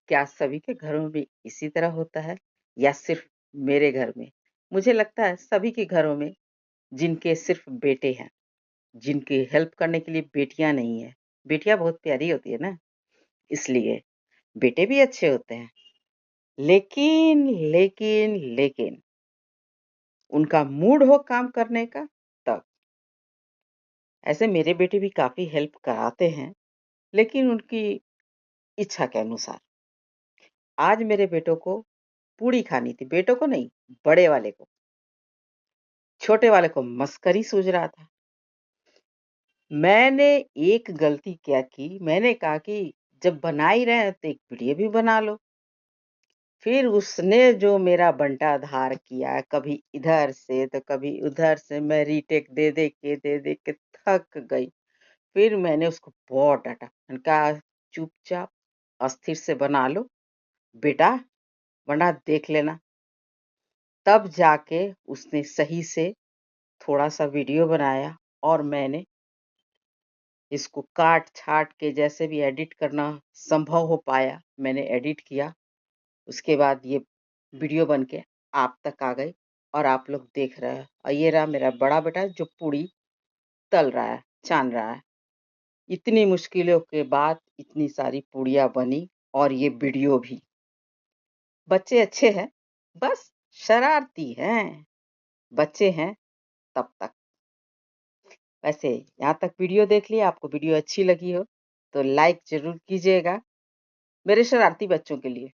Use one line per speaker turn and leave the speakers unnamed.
क्या सभी के घरों में इसी तरह होता है या सिर्फ मेरे घर में? मुझे लगता है सभी के घरों में जिनके सिर्फ बेटे हैं, जिनकी हेल्प करने के लिए बेटियाँ नहीं हैं। बेटियाँ बहुत प्यारी होती है ना, इसलिए बेटे भी अच्छे होते हैं। लेकिन उनका मूड हो काम करने का तब। ऐसे मेरे बेटे भी काफ़ी हेल्प कराते हैं, लेकिन उनकी इच्छा के अनुसार। आज मेरे बेटों को पूड़ी खानी थी, बेटों को नहीं, बड़े वाले को। छोटे वाले को मस्करी सूझ रहा था। मैंने एक गलती क्या की, मैंने कहा कि जब बना ही रहे हैं तो एक वीडियो भी बना लो। फिर उसने जो मेरा बंटा-धार किया, कभी इधर से तो कभी उधर से, मैं रीटेक दे-दे के थक गई। फिर मैंने उसको बहुत डाँटा। मैंने कहा, "चुपचाप अस्थिर से बना लो बेटा, वरना देख लेना।" तब जाके उसने सही से थोड़ा-सा वीडियो बनाया और मैंने इसको काट-छाँट के जैसे भी एडिट करना संभव हो पाया, मैंने एडिट किया। उसके बाद ये वीडियो बन के आप तक आ गई और आप लोग देख रहे हैं। और ये रहा मेरा बड़ा बेटा जो पूड़ी तल रहा है, छान रहा है। इतनी मुश्किलों के बाद इतनी सारी पूड़ियाँ बनी और ये वीडियो भी। बच्चे अच्छे हैं, बस शरारती हैं। बच्चे हैं तब तक। वैसे यहाँ तक वीडियो देख लिया, आपको वीडियो अच्छी लगी हो तो लाइक ज़रूर कीजिएगा, मेरे शरारती बच्चों के लिए।